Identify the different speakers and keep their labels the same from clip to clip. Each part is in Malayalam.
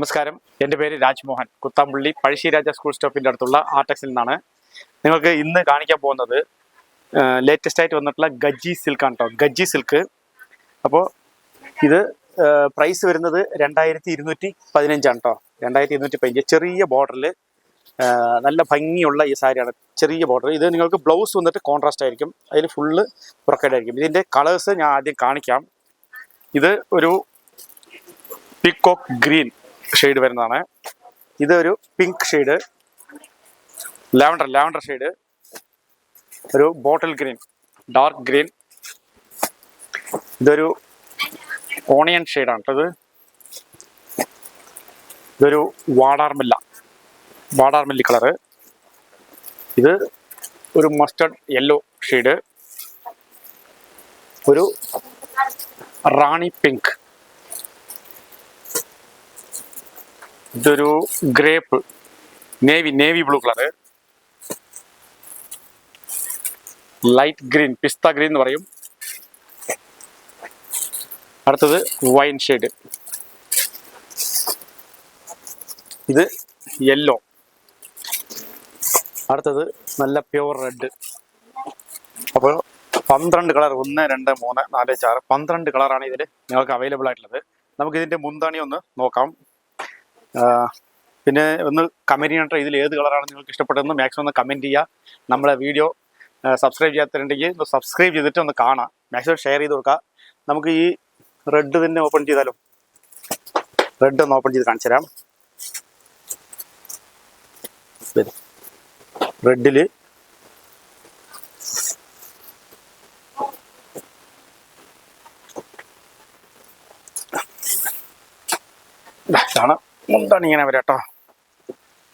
Speaker 1: നമസ്കാരം, എൻ്റെ പേര് രാജ്മോഹൻ. കുത്താമ്പള്ളി പഴശ്ശിരാജ സ്കൂൾ സ്റ്റോപ്പിൻ്റെ അടുത്തുള്ള ആർടെക്സിൽ നിന്നാണ്. നിങ്ങൾക്ക് ഇന്ന് കാണിക്കാൻ പോകുന്നത് ലേറ്റസ്റ്റ് ആയിട്ട് വന്നിട്ടുള്ള ഗജ്ജി സിൽക്കാണ് കേട്ടോ. ഗജ്ജി സിൽക്ക്. അപ്പോൾ ഇത് പ്രൈസ് വരുന്നത് 2215 കേട്ടോ. 2215. ചെറിയ ബോർഡറിൽ നല്ല ഭംഗിയുള്ള ഈ സാരിയാണ്. ചെറിയ ബോർഡർ. ഇത് നിങ്ങൾക്ക് ബ്ലൗസ് വന്നിട്ട് കോൺട്രാസ്റ്റ് ആയിരിക്കും. അതിൽ ഫുള്ള് ബ്രൊക്കേഡ് ആയിരിക്കും. ഇതിൻ്റെ കളേഴ്സ് ഞാൻ ആദ്യം കാണിക്കാം. ഇത് ഒരു പീക്കോക്ക് ഗ്രീൻ ഷെയ്ഡ് വരുന്നതാണ്. ഇതൊരു പിങ്ക് ഷെയ്ഡ്, ലാവൻഡർ ഷെയ്ഡ്, ഒരു ബോട്ടിൽ ഗ്രീൻ, ഡാർക്ക് ഗ്രീൻ, ഇതൊരു ഓണിയൻ ഷെയ്ഡാണ് കേട്ടത്. ഇതൊരു വാടാർമല്ലി കളറ്. ഇത് ഒരു മസ്റ്റർഡ് യെല്ലോ ഷെയ്ഡ്, ഒരു റാണി പിങ്ക്, ഇതൊരു grape navy blue colour, light green, pista green എന്ന് പറയും. അടുത്തത് വൈൻ ഷെയ്ഡ്, ഇത് യെല്ലോ. അടുത്തത് നല്ല പ്യുവർ റെഡ്. അപ്പോൾ 12 കളർ, 1 2 3 4 6 12 കളറാണ് ഇതിൽ നിങ്ങൾക്ക് അവൈലബിൾ ആയിട്ടുള്ളത്. നമുക്കിതിൻ്റെ മുന്താണി ഒന്ന് നോക്കാം. പിന്നെ ഒന്ന് കമൻറ്റ് ചെയ്യണം. ഇതിൽ ഏത് കളറാണ് നിങ്ങൾക്ക് ഇഷ്ടപ്പെട്ടതെന്ന് മാക്സിമം ഒന്ന് കമൻറ്റ് ചെയ്യുക. നമ്മളെ വീഡിയോ സബ്സ്ക്രൈബ് ചെയ്യാത്തിട്ടുണ്ടെങ്കിൽ ഒന്ന് സബ്സ്ക്രൈബ് ചെയ്തിട്ട് ഒന്ന് കാണാം. മാക്സിമം ഷെയർ ചെയ്ത് കൊടുക്കുക. നമുക്ക് ഈ റെഡ് തന്നെ ഓപ്പൺ ചെയ്താലും, റെഡ് ഒന്ന് ഓപ്പൺ ചെയ്ത് കാണിച്ചു തരാം. റെഡിൽ ഇതാണ് മുന്താണി. ഇങ്ങനെ വരാം കേട്ടോ.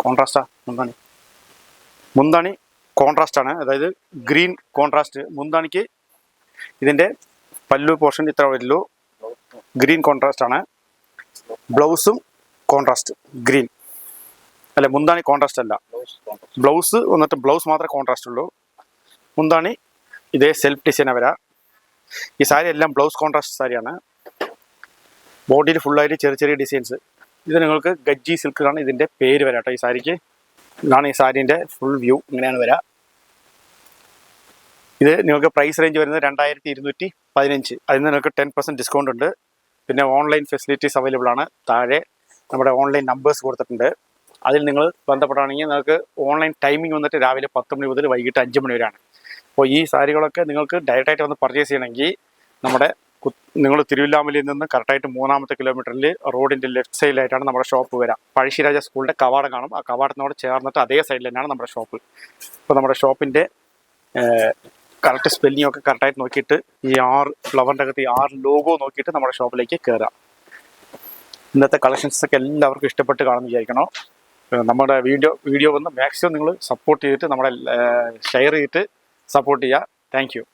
Speaker 1: കോൺട്രാസ്റ്റാ മുന്താണി കോൺട്രാസ്റ്റ് ആണ്. അതായത് ഗ്രീൻ കോൺട്രാസ്റ്റ്. മുന്താണിക്ക് ഇതിൻ്റെ പല്ലു പോർഷൻ ഇത്ര വരുള്ളൂ. ഗ്രീൻ കോൺട്രാസ്റ്റ് ആണ്. ബ്ലൗസും കോൺട്രാസ്റ്റ് ഗ്രീൻ. അല്ല, മുന്താണി കോൺട്രാസ്റ്റ് അല്ല. ബ്ലൗസ് വന്നിട്ട് ബ്ലൗസ് മാത്രമേ കോൺട്രാസ്റ്റ് ഉള്ളൂ. മുന്താണി ഇതേ സെൽഫ് ഡിസൈനാണ് വരാം. ഈ സാരി എല്ലാം ബ്ലൗസ് കോൺട്രാസ്റ്റ് സാരിയാണ്. ബോഡിയിൽ ഫുള്ളായിട്ട് ചെറിയ ഡിസൈൻസ്. ഇത് നിങ്ങൾക്ക് ഗജ്ജി സിൽക്കാണ് ഇതിൻ്റെ പേര് വരാം കേട്ടോ. ഈ സാരിക്ക് ഇതാണ് ഈ സാരീൻ്റെ ഫുൾ വ്യൂ. ഇങ്ങനെയാണ് വരിക. ഇത് നിങ്ങൾക്ക് പ്രൈസ് റേഞ്ച് വരുന്നത് 2215. അതിന് നിങ്ങൾക്ക് 10% ഡിസ്കൗണ്ട് ഉണ്ട്. പിന്നെ ഓൺലൈൻ ഫെസിലിറ്റീസ് അവൈലബിൾ ആണ്. താഴെ നമ്മുടെ ഓൺലൈൻ നമ്പേഴ്സ് കൊടുത്തിട്ടുണ്ട്. അതിൽ നിങ്ങൾ ബന്ധപ്പെടുകയാണെങ്കിൽ നിങ്ങൾക്ക് ഓൺലൈൻ ടൈമിംഗ് വന്നിട്ട് രാവിലെ 10 മണി മുതൽ വൈകിട്ട് 5 മണി വരെയാണ്. അപ്പോൾ ഈ സാരികളൊക്കെ നിങ്ങൾക്ക് ഡയറക്റ്റായിട്ട് വന്ന് പർച്ചേസ് ചെയ്യണമെങ്കിൽ നിങ്ങൾ തിരുവില്ലാമലയിൽ നിന്ന് കറക്റ്റായിട്ട് 3ാമത്തെ കിലോമീറ്ററിൽ റോഡിൻ്റെ ലെഫ്റ്റ് സൈഡിലായിട്ടാണ് നമ്മുടെ ഷോപ്പ് വരാം. പഴശ്ശിരാജ സ്കൂളിൻ്റെ കവാടം കാണും. ആ കവാടത്തിനോട് ചേർന്നിട്ട് അതേ സൈഡിൽ തന്നെയാണ് നമ്മുടെ ഷോപ്പ്. അപ്പോൾ നമ്മുടെ ഷോപ്പിൻ്റെ കറക്റ്റ് സ്പെല്ലിംഗ് ഒക്കെ കറക്റ്റായിട്ട് നോക്കിയിട്ട് ഈ 6 ഫ്ലവറിൻ്റെ അകത്ത് ഈ 6 ലോഗോ നോക്കിയിട്ട് നമ്മുടെ ഷോപ്പിലേക്ക് കയറാം. ഇന്നത്തെ കളക്ഷൻസൊക്കെ എല്ലാവർക്കും ഇഷ്ടപ്പെട്ട് കാണുമെന്ന് വിചാരിക്കണം. നമ്മുടെ വീഡിയോ വന്ന് മാക്സിമം നിങ്ങൾ സപ്പോർട്ട് ചെയ്തിട്ട് ഷെയർ ചെയ്തിട്ട് സപ്പോർട്ട് ചെയ്യുക. Thank you.